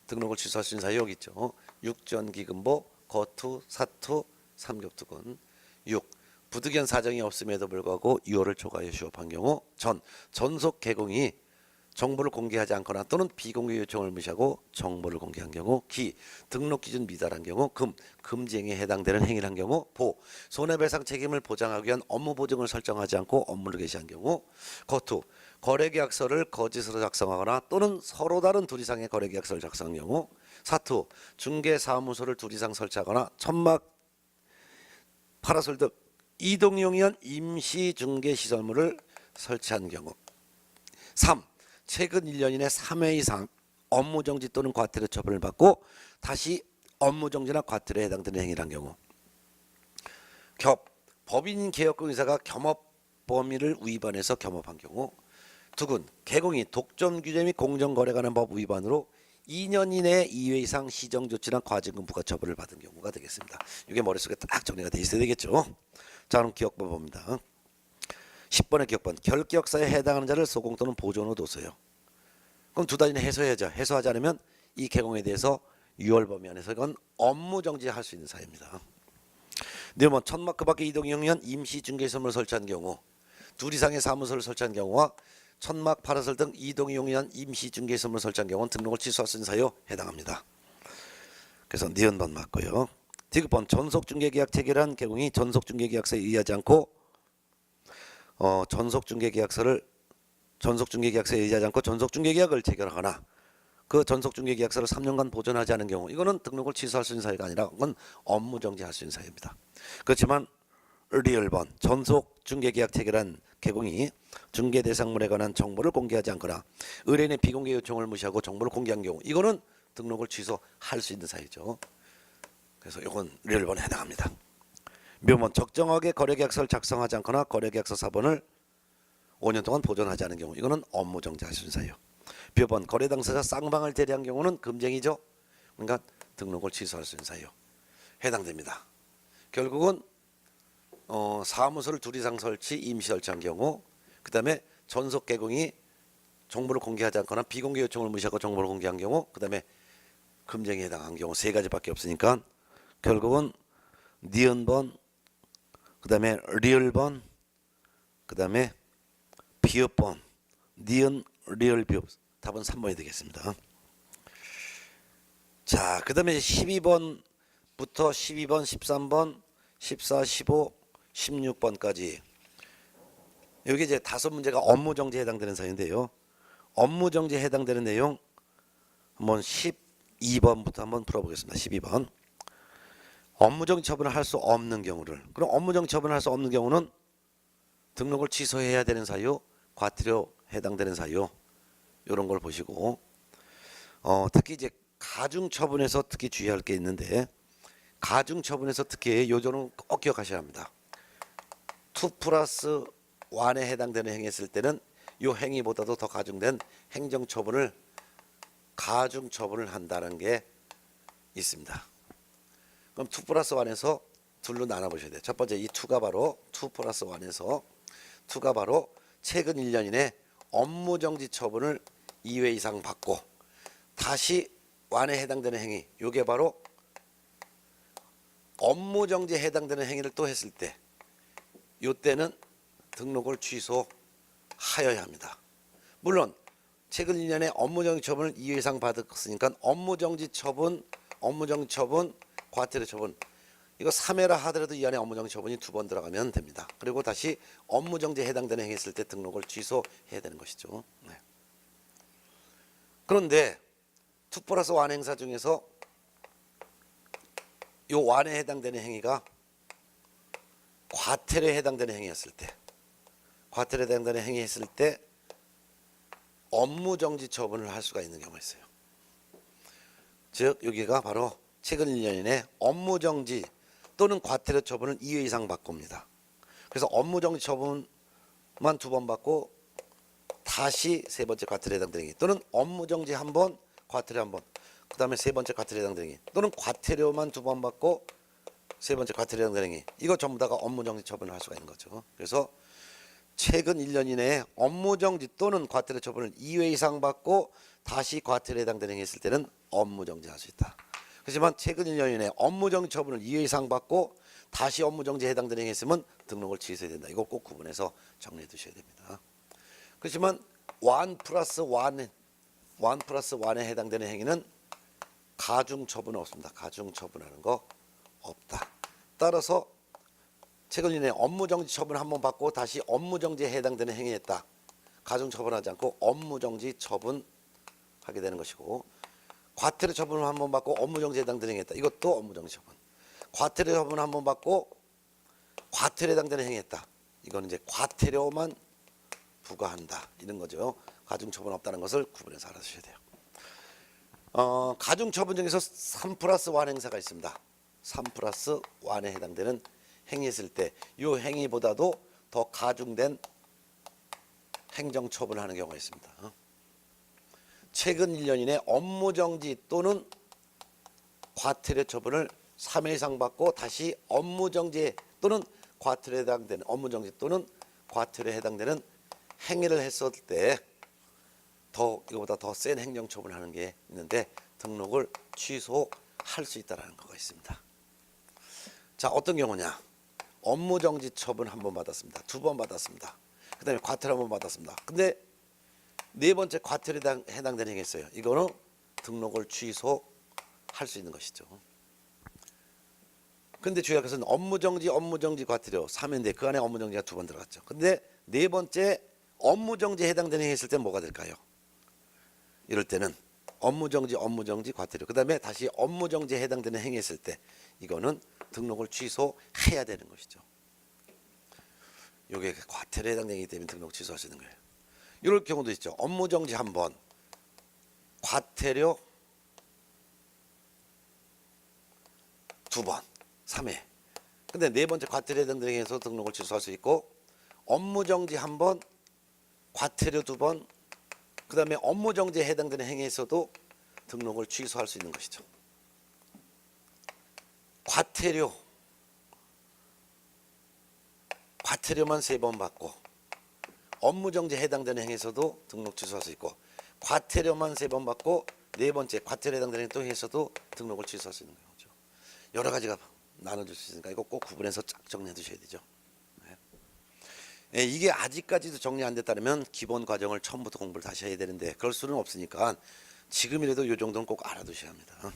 등록을 취소할 수 있는 사유 여기 있죠. 육전기금보, 거투, 사투, 삼겹투근. 6. 부득이한 사정이 없음에도 불구하고 유효를 초과하여 휴업한 경우 전속 개공이 정보를 공개하지 않거나 또는 비공개 요청을 무시하고 정보를 공개한 경우 기. 등록 기준 미달한 경우 금지행위에 해당되는 행위를 한 경우 손해배상 책임을 보장하기 위한 업무 보증을 설정하지 않고 업무를 개시한 경우 거투. 거래계약서를 거짓으로 작성하거나 또는 서로 다른 둘 이상의 거래계약서를 작성한 경우 사투. 중개사무소를 둘 이상 설치하거나 천막, 파라솔 등 이동용이 한 임시중개시설물을 설치한 경우 3. 최근 1년 이내 3회 이상 업무정지 또는 과태료 처분을 받고 다시 업무정지나 과태료에 해당되는 행위를 한 경우 법인 개업금 의사가 겸업 범위를 위반해서 겸업한 경우 두군 개공이 독점 규제 및 공정거래관행법 위반으로 2년 이내에 2회 이상 시정조치나 과징금 부과처분을 받은 경우가 되겠습니다. 이게 머릿속에 딱 정리가 돼 있어야 되겠죠. 자, 그럼 기억번 봅니다. 10번의 기억번 결기역사에 해당하는 자를 소공 또는 보존으로 둬서요. 그럼 두 단위는 해소해야죠. 해소하지 않으면 이 개공에 대해서 6월 범위 안에서 이건 업무 정지할 수 있는 사유입니다. 네번 천막 그 밖에 이동 이용한 임시 중개시설물을 설치한 경우 둘 이상의 사무소를 설치한 경우와 천막 파라솔 등 이동 이용한 임시 중개시설물을 설치한 경우는 등록을 취소할 수 있는 사유에 해당합니다. 그래서 니은번 맞고요. 디귿번 전속중개계약 체결한 개공이 전속중개계약서에 의하지 않고 전속중개계약서에 의하지 않고 전속중개계약을 체결하거나 그 전속중개계약서를 3년간 보존하지 않은 경우 이거는 등록을 취소할 수 있는 사유가 아니라 그건 업무정지할 수 있는 사유입니다. 그렇지만 리얼번 전속중개계약 체결한 개공이 중개대상물에 관한 정보를 공개하지 않거나 의뢰인의 비공개 요청을 무시하고 정보를 공개한 경우 이거는 등록을 취소할 수 있는 사유죠. 그래서 이건 리얼번에 해당합니다. 묘번 적정하게 거래계약서를 작성하지 않거나 거래계약서 사본을 5년 동안 보존하지 않은 경우 이거는 업무정지할 수 있는 사유. 묘번 거래 당사자 쌍방을 대리한 경우는 금쟁이죠. 그러니까 등록을 취소할 수 있는 사유 해당됩니다. 결국은 사무소를 둘 이상 설치 임시 설치한 경우 그 다음에 전속 개공이 정보를 공개하지 않거나 비공개 요청을 무시하고 정보를 공개한 경우 그 다음에 금쟁이에 해당한 경우 세 가지밖에 없으니까 결국은 니은번 그 다음에 리을번 그 다음에 비읍번 니은 리을 비읍 답은 3번이 되겠습니다. 자, 그 다음에 12번부터 12번 13번 14 15 16번까지 여기 이제 5문제가 업무정지에 해당되는 사유인데요. 업무정지에 해당되는 내용 한번 12번부터 한번 풀어보겠습니다. 12번 업무정지 처분을 할 수 없는 경우를 그럼 업무정지 처분을 할 수 없는 경우는 등록을 취소해야 되는 사유 과태료 해당되는 사유 이런 걸 보시고 특히 이제 가중처분에서 특히 주의할 게 있는데 가중처분에서 특히 요점은 꼭 기억하셔야 합니다. 2+1에 해당되는 행위했을 때는 이 행위보다도 더 가중된 행정처분을 가중처분을 한다는 게 있습니다. 그럼 2+1에서 둘로 나눠보셔야 돼요. 첫 번째 이 2가 바로 2+1에서 2가 바로 최근 1년 이내 업무정지 처분을 2회 이상 받고 다시 완에 해당되는 행위 이게 바로 업무정지에 해당되는 행위를 또 했을 때 이때는 등록을 취소하여야 합니다. 물론 최근 1년에 업무정지 처분을 2회 이상 받았으니까 업무정지 처분, 과태료 처분 이거 3회라 하더라도 이 안에 업무정지 처분이 2번 들어가면 됩니다. 그리고 다시 업무정지에 해당되는 행위 했을 때 등록을 취소해야 되는 것이죠. 네. 그런데 2+1 행사 중에서 요 완에 해당되는 행위가 과태료에 해당되는 행위였을 때 과태료에 해당되는 행위했을 때 업무정지 처분을 할 수가 있는 경우가 있어요. 즉 여기가 바로 최근 1년 이내 업무정지 또는 과태료 처분을 2회 이상 받고 옵니다. 그래서 업무정지 처분만 2번 받고 다시 세 번째 과태료에 해당되는 행위 또는 업무정지 1번, 과태료 1번, 그 다음에 세 번째 과태료에 해당되는 행위 또는 과태료만 2번 받고 세 번째 과태료에 해당되는 행위, 이거 전부 다가 업무정지 처분을 할 수가 있는 거죠. 그래서 최근 1년 이내에 업무정지 또는 과태료 처분을 2회 이상 받고 다시 과태료에 해당되는 행위 했을 때는 업무정지 할 수 있다. 그렇지만 최근 1년 이내에 업무정지 처분을 2회 이상 받고 다시 업무정지에 해당되는 행위 했으면 등록을 취소해야 된다. 이거 꼭 구분해서 정리해 두셔야 됩니다. 그렇지만 1 플러스 1에 해당되는 행위는 가중처분은 없습니다. 가중처분하는 거 없다. 따라서 최근 이내에 업무정지 처분 한번 받고 다시 업무정지에 해당되는 행위했다. 가중처분하지 않고 업무정지 처분하게 되는 것이고, 과태료 처분을 한번 받고 업무정지에 해당되는 행위했다. 이것도 업무정지 처분. 과태료 처분 한번 받고 과태료에 해당되는 행위했다. 이거는 이제 과태료만 부과한다. 이런 거죠. 가중처분 없다는 것을 구분해서 알아두셔야 돼요. 가중처분 중에서 3 플러스 1 행사가 있습니다. 3 플러스 1에 해당되는 행위했을 때 이 행위보다도 더 가중된 행정처분을 하는 경우가 있습니다. 최근 1년 이내 업무정지 또는 과태료 처분을 3회 이상 받고 다시 업무정지 또는 과태료에 해당되는 업무정지 또는 과태료에 해당되는 행위를 했을 때 더 이거보다 더 센 행정처분을 하는 게 있는데 등록을 취소할 수 있다는 거가 있습니다. 자, 어떤 경우냐? 업무정지 처분 한 번 받았습니다. 2번 받았습니다. 그 다음에 과태료 한 번 받았습니다. 근데 네 번째 과태료에 해당되는 행위 했어요. 이거는 등록을 취소할 수 있는 것이죠. 근데 주의할 것은 업무정지 과태료 3회인데 그 안에 업무정지가 2번 들어갔죠. 근데 네 번째 업무정지에 해당되는 행위 했을 때 뭐가 될까요? 이럴 때는 업무정지 과태료, 그 다음에 다시 업무정지에 해당되는 행위 했을 때 이거는 등록을 취소해야 되는 것이죠. 이게 과태료에 해당되기 때문에 등록 취소할 수 있는 거예요. 이럴 경우도 있죠. 업무정지 1번, 과태료 2번, 3회. 근데 네 번째 과태료에 해당되는 행위에서 등록을 취소할 수 있고, 업무정지 1번, 과태료 2번, 그 다음에 업무정지에 해당되는 행위에서도 등록을 취소할 수 있는 것이죠. 과태료만 3번 받고 업무정지에 해당되는 행위에서도 등록 취소할 수 있고, 과태료만 3번 받고 네 번째 과태료에 해당되는 행위에서도 등록을 취소할 수 있는 거죠. 여러 가지가 나눠줄 수 있으니까 이거 꼭 구분해서 쫙 정리해 두셔야 되죠. 이게 아직까지도 정리 안 됐다면 기본 과정을 처음부터 공부를 다시 해야 되는데 그럴 수는 없으니까 지금이라도 이 정도는 꼭 알아두셔야 합니다.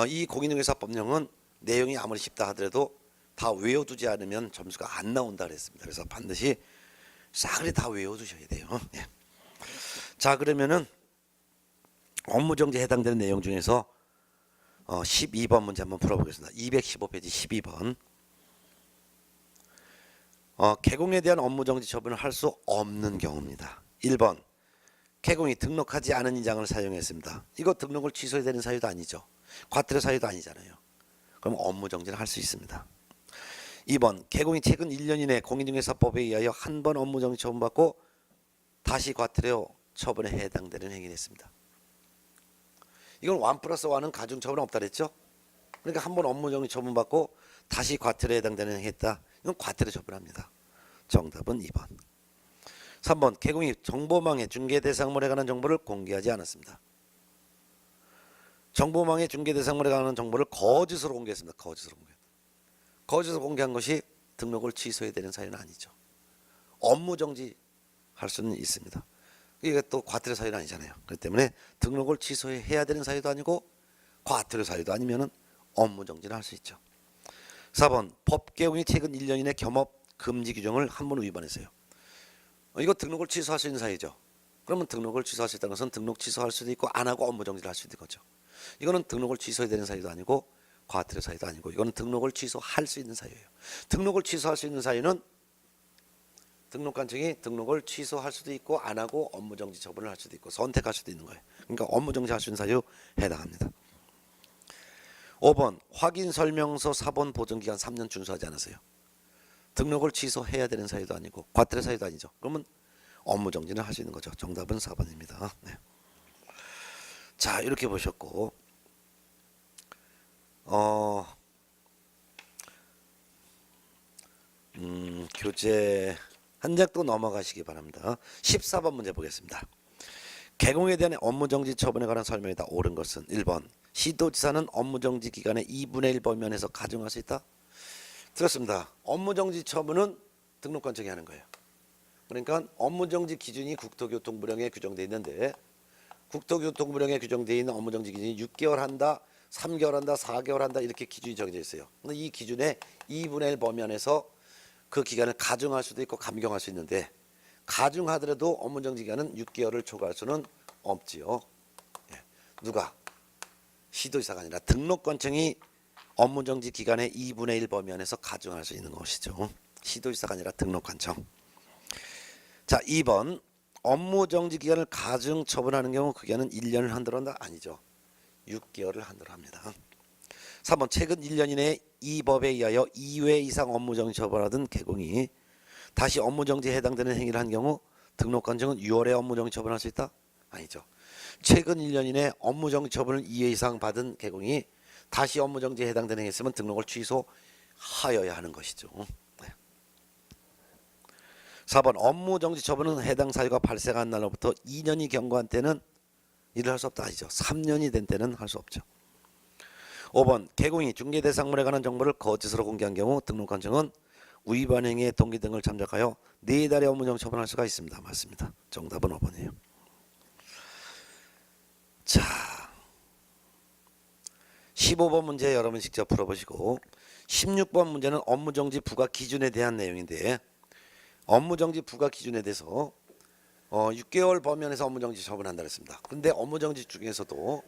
이 공인중개사법령은 내용이 아무리 쉽다 하더라도 다 외워두지 않으면 점수가 안 나온다 그랬습니다. 그래서 반드시 싸그리 다 외워두셔야 돼요. 자, 그러면은 업무정지에 해당되는 내용 중에서 12번 문제 한번 풀어보겠습니다. 215페이지 12번. 개공에 대한 업무정지 처분을 할 수 없는 경우입니다. 1번, 개공이 등록하지 않은 인장을 사용했습니다. 이거 등록을 취소해야 되는 사유도 아니죠. 과태료 사유도 아니잖아요. 그럼 업무정지를 할 수 있습니다. 2번, 개공이 최근 1년 이내 공인중개사법에 의하여 한 번 업무정지 처분받고 다시 과태료 처분에 해당되는 행위를 했습니다. 이건 1 플러스 1은 가중처분은 없다 그랬죠. 그러니까 한 번 업무정지 처분받고 다시 과태료에 해당되는 행위 했다. 이건 과태료 처분합니다. 정답은 2번. 3번, 개공이 정보망에 중개 대상물에 관한 정보를 공개하지 않았습니다. 정보망에 중개 대상물에 관한 정보를 거짓으로 공개했습니다. 거짓으로 공개한 것이 등록을 취소해야 되는 사유는 아니죠. 업무정지 할 수는 있습니다. 이게 또 과태료 사유는 아니잖아요. 그렇기 때문에 등록을 취소해야 되는 사유도 아니고 과태료 사유도 아니면은 업무정지를 할 수 있죠. 4번, 법개공이 최근 1년 이내 겸업 금지 규정을 한 번 위반했어요. 이거 등록을 취소할 수 있는 사유죠. 그러면 등록을 취소할 수 있다는 것은 등록 취소할 수도 있고 안 하고 업무정지를 할 수도 있는 거죠. 이거는 등록을 취소해야 되는 사유도 아니고 과태료 사유도 아니고 이거는 등록을 취소할 수 있는 사유예요. 등록을 취소할 수 있는 사유는 등록관청이 등록을 취소할 수도 있고 안 하고 업무정지 처분을 할 수도 있고 선택할 수도 있는 거예요. 그러니까 업무정지할 수 있는 사유 해당합니다. 5번 확인설명서 사본 보존기간 3년 준수하지 않았어요. 등록을 취소해야 되는 사유도 아니고 과태료 사유도 아니죠. 그러면 업무정지는 할 수 있는 거죠. 정답은 4번입니다. 네. 자, 이렇게 보셨고 교재 한 장 또 넘어가시기 바랍니다. 14번 문제 보겠습니다. 개공에 대한 업무정지 처분에 관한 설명이다. 옳은 것은 1번 시도지사는 업무정지 기간의 2분의 1 범위안에서 가중할 수 있다. 들었습니다. 업무정지 처분은 등록관청이 하는 거예요. 그러니까 업무정지 기준이 국토교통부령에 규정되어 있는데 국토교통부령에 규정되어 있는 업무정지 기준이 6개월 한다, 3개월 한다, 4개월 한다 이렇게 기준이 정해져 있어요. 근데 이 기준의 2분의 1 범위안에서 그 기간을 가중할 수도 있고 감경할 수 있는데 가중하더라도 업무정지 기간은 6개월을 초과할 수는 없지요. 예. 누가? 시도지사가 아니라 등록관청이 업무정지 기간의 2분의 1 범위안에서 가중할 수 있는 것이죠. 시도지사가 아니라 등록관청. 자, 2번 업무정지 기간을 가중 처분하는 경우 그 기간은 1년을 한다로 한다? 아니죠. 6개월을 한다로 합니다. 3번 최근 1년 이내에 이 법에 의하여 2회 이상 업무정지 처분하던 개공이 다시 업무정지에 해당되는 행위를 한 경우 등록관청은 6월에 업무정지 처분할 수 있다? 아니죠. 최근 1년 이내에 업무정지 처분을 2회 이상 받은 개공이 다시 업무정지에 해당되는 행위 있으면 등록을 취소하여야 하는 것이죠. 네. 4번 업무정지 처분은 해당 사유가 발생한 날로부터 2년이 경과한 때는 일을 할 수 없다. 아니죠. 3년이 된 때는 할 수 없죠. 5번 개공이 중개대상물에 관한 정보를 거짓으로 공개한 경우 등록관청은 위반 행위의 동기 등을 참작하여 4달의 업무정지 처분할 수가 있습니다. 맞습니다. 정답은 5번이에요. 자, 15번 문제 여러분 직접 풀어보시고 16번 문제는 업무정지 부과 기준에 대한 내용인데 업무정지 부과 기준에 대해서 6개월 범위안에서 업무정지 처분한다 그랬습니다. 그런데 업무정지 중에서도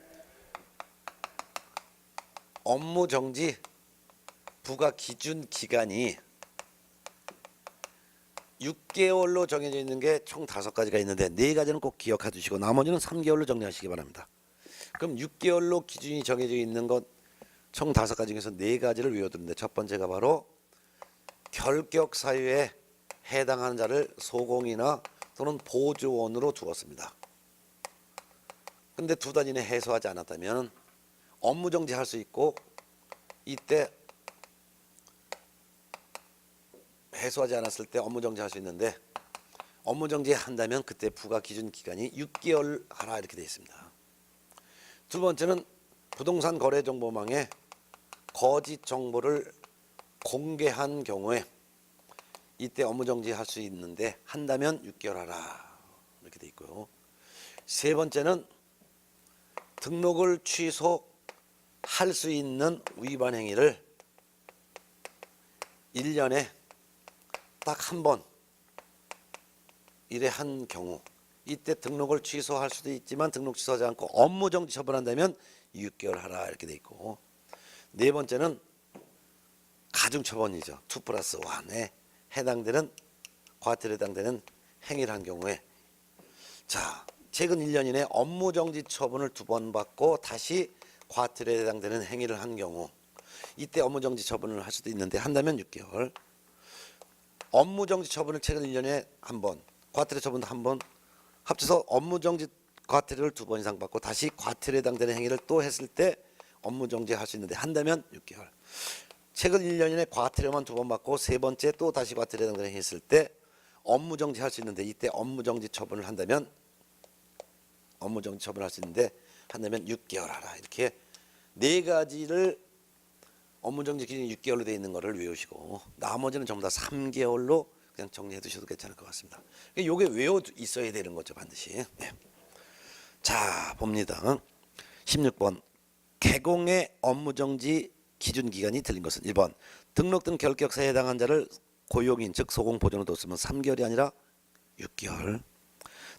업무정지 부과 기준 기간이 6개월로 정해져 있는 게 총 5가지가 있는데 4가지는 꼭 기억해 두시고 나머지는 3개월로 정리하시기 바랍니다. 그럼 6개월로 기준이 정해져 있는 것 총 5가지 중에서 4가지를 외워두는데 첫 번째가 바로 결격 사유에 해당하는 자를 소공이나 또는 보조원으로 두었습니다. 근데 2달 이내 해소하지 않았다면 업무정지 할 수 있고 이때 해소하지 않았을 때 업무정지 할 수 있는데 업무정지 한다면 그때 부과 기준 기간이 6개월 하라 이렇게 되어 있습니다. 두 번째는 부동산 거래 정보망에 거짓 정보를 공개한 경우에 이때 업무정지 할 수 있는데 한다면 6개월 하라 이렇게 되어 있고요. 세 번째는 등록을 취소할 수 있는 위반 행위를 1년에 딱 한 번 이래 한 경우 이때 등록을 취소할 수도 있지만 등록 취소하지 않고 업무정지 처분한다면 6개월 하라 이렇게 돼 있고 네 번째는 가중처분이죠. 2+1에 해당되는 과태료에 해당되는 행위를 한 경우에 자 최근 1년 이내 업무정지 처분을 2번 받고 다시 과태료에 해당되는 행위를 한 경우 이때 업무정지 처분을 할 수도 있는데 한다면 6개월 업무정지 처분을 최근 1년에 한 번 과태료 처분도 한 번 합쳐서 업무정지 과태료를 2번 이상 받고 다시 과태료에 해당되는 행위를 또 했을 때 업무정지 할 수 있는데 한다면 6개월 최근 1년 이내 과태료만 2번 받고 세 번째 또 다시 과태료에 해당되는 행위 했을 때 업무정지 할 수 있는데 이때 업무정지 처분을 한다면 업무정지 처분할 수 있는데 한다면 6개월 하라 이렇게 4가지를 업무정지 기준이 6개월로 되어 있는 거를 외우시고 나머지는 전부 다 3개월로 그냥 정리해 두셔도 괜찮을 것 같습니다. 이게 외워 있어야 되는 거죠 반드시. 네. 자 봅니다. 16번 개공의 업무정지 기준기간이 틀린 것은 1번 등록 등 결격사에 해당한 자를 고용인 즉 소공보존으로 뒀으면 3개월이 아니라 6개월.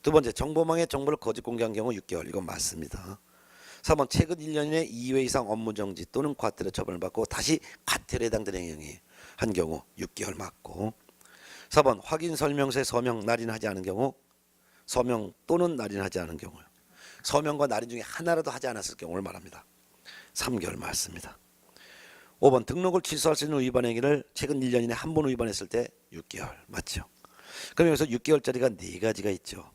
두 번째 정보망에 정보를 거짓 공개한 경우 6개월 이건 맞습니다. 3번 최근 1년 이내 2회 이상 업무정지 또는 과태료 처분을 받고 다시 과태료에 해당되는 행위 한 경우 6개월 맞고 4번 확인 설명서에 서명 날인하지 않은 경우, 서명 또는 날인하지 않은 경우요. 서명과 날인 중에 하나라도 하지 않았을 경우를 말합니다. 3개월 맞습니다. 5번 등록을 취소할 수 있는 위반 행위를 최근 1년 이내 한 번 위반했을 때 6개월 맞죠. 그럼 여기서 6개월짜리가 4가지가 있죠.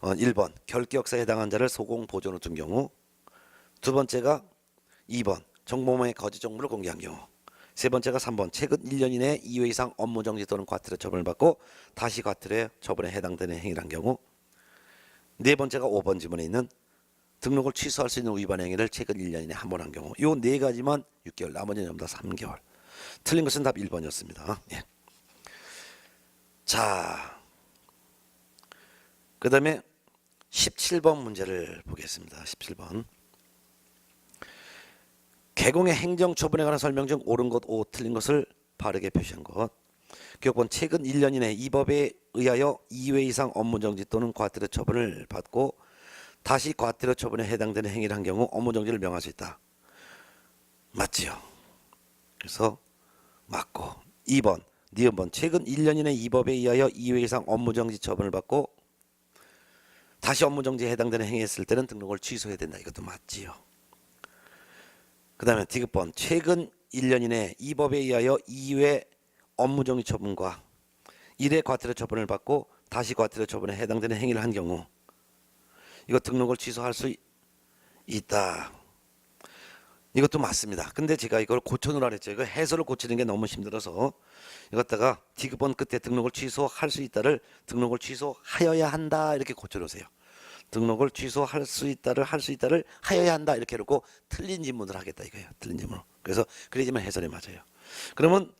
1번 결격사에 해당한 자를 소공 보존으로 둔 경우, 두 번째가 2번 정보망의 거짓 정보를 공개한 경우, 세 번째가 3번 최근 1년 이내 2회 이상 업무 정지 또는 과태료 처분을 받고 다시 과태료 처분에 해당되는 행위란 경우, 네 번째가 5번 지문에 있는 등록을 취소할 수 있는 위반 행위를 최근 1년 이내 한 번 한 경우. 이 4가지만 6개월, 나머지는 전부 다 3개월. 틀린 것은 답 1번이었습니다. 예. 자, 그 다음에 17번 문제를 보겠습니다. 17번. 개공의 행정처분에 관한 설명 중 옳은 것 O, 틀린 것을 바르게 표시한 것. 기억본 최근 1년 이내 이 법에 의하여 2회 이상 업무정지 또는 과태료 처분을 받고 다시 과태료 처분에 해당되는 행위를 한 경우 업무정지를 명할 수 있다. 맞지요? 그래서 맞고. 2번, 니은번 최근 1년 이내 이 법에 의하여 2회 이상 업무정지 처분을 받고 다시 업무정지에 해당되는 행위했을 때는 등록을 취소해야 된다. 이것도 맞지요. 그 다음에 디귿번 최근 1년 이내 이 법에 의하여 2회 업무정지 처분과 1회 과태료 처분을 받고 다시 과태료 처분에 해당되는 행위를 한 경우 이거 등록을 취소할 수 있다. 이것도 맞습니다. 근데 제가 이걸 고쳐놓으라 그랬죠. 이거 해설을 고치는 게 너무 힘들어서 이것다가 디귿번 끝에 등록을 취소할 수 있다를 등록을 취소하여야 한다 이렇게 고쳐놓으세요. 등록을 취소할 수 있다를 할 수 있다를 하여야 한다 이렇게 해놓고 틀린 지문을 하겠다 이거예요. 틀린 지문. 그래서 그래야지만 해설이 맞아요. 그러면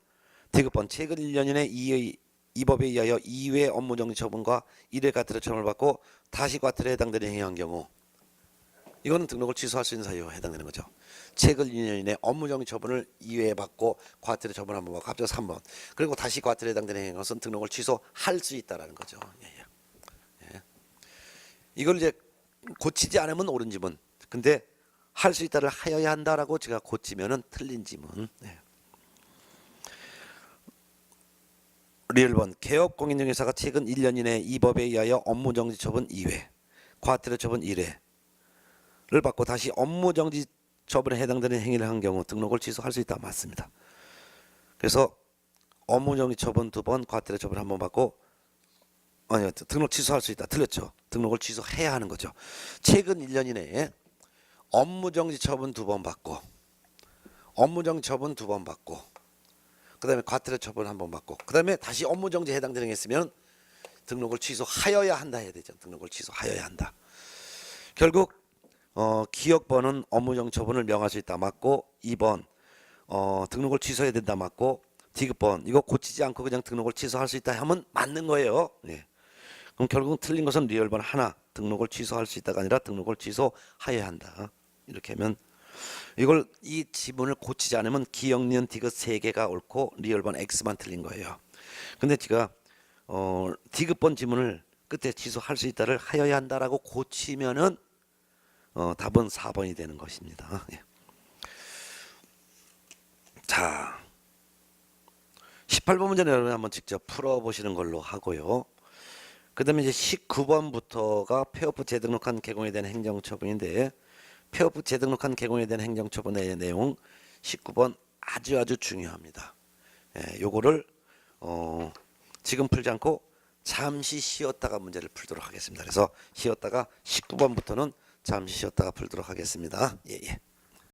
디귿번 최근 1년 이내 이 법에 의하여 2회 업무정지 처분과 1회 과태료 처분을 받고 다시 과태료에 해당되는 행위한 경우 이거는 등록을 취소할 수 있는 사유에 해당되는 거죠. 최근 2년 이내 업무정지 처분을 2회 받고 과태료 처분 한번 받고 합쳐서 3번 그리고 다시 과태료에 해당되는 행위인 것은 등록을 취소할 수 있다라는 거죠. 예. 이걸 이제 고치지 않으면 옳은 지문. 근데 할 수 있다를 하여야 한다라고 제가 고치면은 틀린 지문. 네. 리을번 개업공인중개사가 최근 1년 이내 이 법에 의하여 업무정지 처분 2회, 과태료 처분 1회를 받고 다시 업무정지 처분에 해당되는 행위를 한 경우 등록을 취소할 수 있다. 맞습니다. 그래서 업무정지 처분 2번, 과태료 처분 1번 받고 아니요, 등록 취소할 수 있다. 틀렸죠. 등록을 취소해야 하는 거죠. 최근 1년 이내에 업무정지 처분 2번 받고 업무정지 처분 2번 받고 그 다음에 과태료 처분 1번 받고 그 다음에 다시 업무정지에 해당되는 게 있으면 등록을 취소하여야 한다 해야 되죠. 등록을 취소하여야 한다. 결국 기억번은 업무정지 처분을 명할 수 있다. 맞고 2번 등록을 취소해야 된다. 맞고 디귿번 이거 고치지 않고 그냥 등록을 취소할 수 있다 하면 맞는 거예요. 예. 그럼 결국 틀린 것은 리얼번 하나 등록을 취소할 수 있다가 아니라 등록을 취소하여야 한다. 이렇게 하면 이걸 이 지문을 고치지 않으면 기역, 니은, 디귿 3개가 옳고 리얼번 X만 틀린 거예요. 근데 제가 디귿번 지문을 끝에 취소할 수 있다를 하여야 한다라고 고치면은 답은 4번이 되는 것입니다. 예. 자, 18번 문제는 여러분 한번 직접 풀어보시는 걸로 하고요. 그 다음에 이제 19번부터가 폐업부 재등록한 개공에 대한 행정처분인데 폐업부 재등록한 개공에 대한 행정처분의 내용 19번 아주 중요합니다. 예, 요거를 지금 풀지 않고 잠시 쉬었다가 문제를 풀도록 하겠습니다. 그래서 쉬었다가 19번부터는 잠시 쉬었다가 풀도록 하겠습니다. 예.